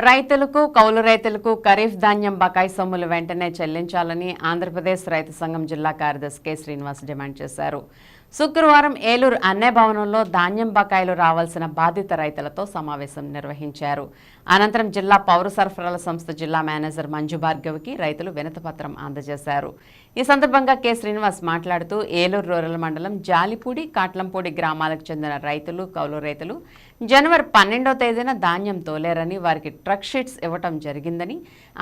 రైతులకు కౌలు రైతులకు ఖరీఫ్ ధాన్యం బకాయి సొమ్ములు వెంటనే చెల్లించాలని ఆంధ్రప్రదేశ్ రైతు సంఘం జిల్లా కార్యదర్శి కె శ్రీనివాస్ డిమాండ్ చేశారు. శుక్రవారం ఏలూరు అన్నే భవనంలో ధాన్యం బకాయిలు రావాల్సిన బాధిత రైతులతో సమావేశం నిర్వహించారు. అనంతరం జిల్లా పౌర సరఫరాల సంస్థ జిల్లా మేనేజర్ మంజు భార్గవికి రైతులు వినతిపత్రం అందజేశారు. ఈ సందర్భంగా కె శ్రీనివాస్ మాట్లాడుతూ ఏలూరు రూరల్ మండలం జాలిపూడి, కాట్లంపూడి గ్రామాలకు చెందిన రైతులు, కౌలు రైతులు జనవరి 12వ తేదీన ధాన్యం తోలేరని, వారికి ట్రక్ షీట్స్ ఇవ్వటం జరిగిందని,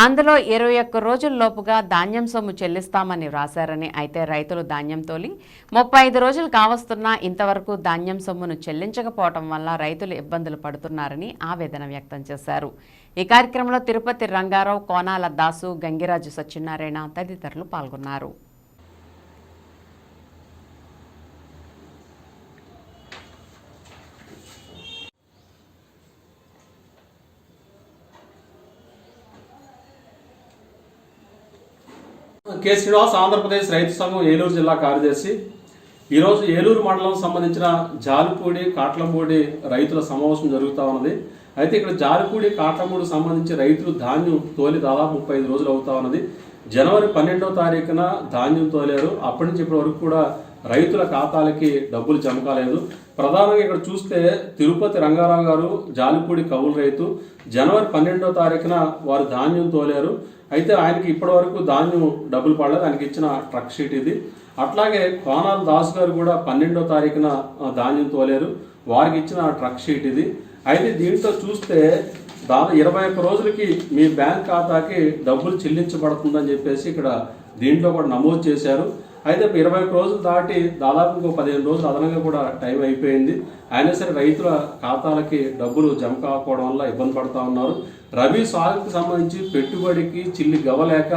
అందులో 21 రోజుల్లోపుగా ధాన్యం సొమ్ము చెల్లిస్తామని వ్రాశారని, అయితే రైతులు ధాన్యం తోలి 35 రోజులు కావస్తున్నా ఇంతవరకు ధాన్యం సొమ్మును చెల్లించకపోవటం వల్ల రైతులు ఇబ్బందులు పడుతున్నారని ఆవేదన వ్యక్తం చేశారు. ఈ కార్యక్రమంలో తిరుపతి రంగారావు, కోనాల దాసు, గంగిరాజు సత్యనారాయణ తదితరులు పాల్గొన్నారు. కె శ్రీనివాస్, ఆంధ్రప్రదేశ్ రైతు సంఘం ఏలూరు జిల్లా కార్యదర్శి. ఈరోజు ఏలూరు మండలం సంబంధించిన జాలిపూడి, కాట్లంపూడి రైతుల సమావేశం జరుగుతూ ఉన్నది. అయితే ఇక్కడ జాలిపూడి, కాట్లంపూడికి సంబంధించి రైతులు ధాన్యం తోలి దాదాపు 35 రోజులు అవుతా ఉన్నది. జనవరి 12వ తారీఖున ధాన్యం తోలారు. అప్పటి నుంచి ఇప్పటి వరకు కూడా రైతుల ఖాతాలకి డబ్బులు జమ కాలేదు. ప్రధానంగా ఇక్కడ చూస్తే తిరుపతి రంగారావు గారు జాలిపూడి కౌలు రైతు. జనవరి 12వ తారీఖున వారు ధాన్యం తోలారు. అయితే ఆయనకి ఇప్పటి వరకు ధాన్యం డబ్బులు పడలేదు. ఆయనకి ఇచ్చిన ట్రక్ షీట్ ఇది. అట్లాగే కోనాల దాస్ గారు కూడా 12వ తారీఖున ధాన్యం తోలారు. వారికి ఇచ్చిన ట్రక్ షీట్ ఇది. అయితే దీంట్లో చూస్తే దాదాపు 21 రోజులకి మీ బ్యాంక్ ఖాతాకి డబ్బులు చెల్లించబడుతుందని చెప్పేసి ఇక్కడ దీంట్లో కూడా నమోదు చేశారు. అయితే 21 రోజులు దాటి దాదాపు ఇంకో 15 రోజులు అదనంగా కూడా టైం అయిపోయింది. అయినా సరే రైతుల ఖాతాలకి డబ్బులు జమ కాకపోవడం వల్ల ఇబ్బంది పడుతూ ఉన్నారు. రబీ సాగుకి సంబంధించి పెట్టుబడికి చిల్లి గవ్వలేక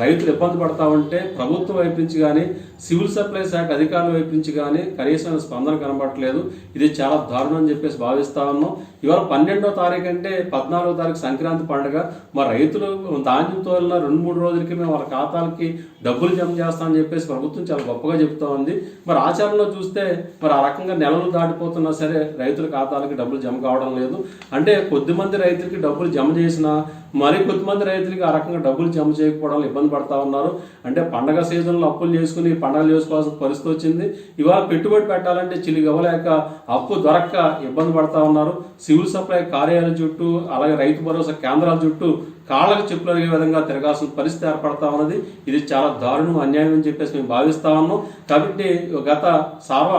రైతులు ఇబ్బంది పడతా ఉంటే ప్రభుత్వం వైపు నుంచి కానీ, సివిల్ సప్లై శాఖ అధికారుల వైపు నుంచి కానీ కనీసమైన స్పందన కనబడట్లేదు. ఇది చాలా దారుణం అని చెప్పేసి భావిస్తా ఉన్నాం. ఇవాళ 12వ తారీఖు అంటే 14వ తారీఖు సంక్రాంతి పండుగ. మరి రైతులు ధాన్యం తోలిన 2-3 రోజులకి మేము వాళ్ళ ఖాతాలకి డబ్బులు జమ చేస్తామని చెప్పేసి ప్రభుత్వం చాలా గొప్పగా చెప్తా ఉంది. మరి ఆచరణలో చూస్తే మరి ఆ రకంగా నెలలు దాటిపోతున్నా సరే రైతుల ఖాతాలకి డబ్బులు జమ కావడం లేదు. అంటే కొద్దిమంది రైతులకి డబ్బులు జమ చేసినా మరి కొద్దిమంది రైతులకి ఆ రకంగా డబ్బులు జమ చేయకపోవడం ఇబ్బంది పడతా ఉన్నారు. అంటే పండగ సీజన్లో అప్పులు చేసుకుని పండగలు చేసుకోవాల్సిన పరిస్థితి వచ్చింది. ఇవాళ పెట్టుబడి పెట్టాలంటే చిల్లి గవ్వలేక అప్పు దొరక్క ఇబ్బంది పడతా ఉన్నారు. సివిల్ సప్లై కార్యాలయం చుట్టూ, అలాగే రైతు భరోసా కేంద్రాల చుట్టూ కాళ్ళకు చెప్పులు అడిగే విధంగా తిరగాల్సిన పరిస్థితి ఏర్పడతా ఉన్నది. ఇది చాలా దారుణం, అన్యాయం అని చెప్పేసి మేము భావిస్తా ఉన్నాం. కాబట్టి గత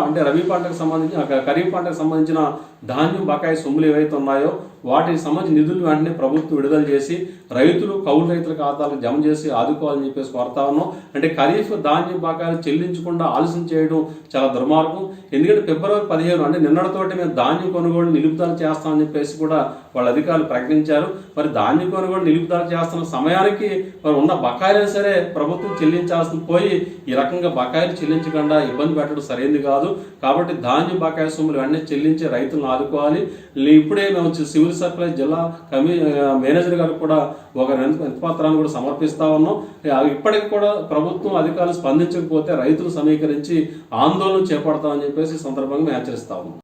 అంటే రబీ పంటకు సంబంధించి, ఖరీఫ్ పంటకు సంబంధించిన ధాన్యం బకాయి సొమ్ములు ఏవైతే ఉన్నాయో వాటికి సంబంధించిన నిధులు వెంటనే ప్రభుత్వం విడుదల చేసి రైతులు, కౌలు రైతుల ఖాతాలకు జమ చేసి ఆదుకోవాలని చెప్పేసి కోరుతా ఉన్నాం. అంటే ఖరీఫ్ ధాన్యం బకాయిలు చెల్లించకుండా ఆలస్యం చేయడం చాలా దుర్మార్గం. ఎందుకంటే ఫిబ్రవరి 15 అంటే నిన్నటితోటి మేము ధాన్యం కొనుగోలు నిలుపుదల చేస్తామని చెప్పేసి కూడా వాళ్ళ అధికారులు ప్రకటించారు. మరి ధాన్యం కొనుగోలు నిలుపుదల చేస్తున్న సమయానికి మరి ఉన్న బకాయిలు సరే ప్రభుత్వం చెల్లించాల్సింది పోయి ఈ రకంగా బకాయిలు చెల్లించకుండా ఇబ్బంది పెట్టడం సరైనది కాదు. కాబట్టి ధాన్యం బకాయి సొమ్ములు వెంటనే చెల్లించి రైతులను ఆదుకోవాలి. ఇప్పుడే మేము సివిల్ సప్లై జిల్లా మేనేజర్ గారికి కూడా ఒక వినతిపత్రాన్ని కూడా సమర్పిస్తా ఉన్నాం. ఇప్పటికి కూడా ప్రభుత్వం అధికారులు స్పందించకపోతే రైతులు సమీకరించి ఆందోళన చేపడతామని చెప్పేసి సందర్భంగా హెచ్చరిస్తా ఉన్నాం.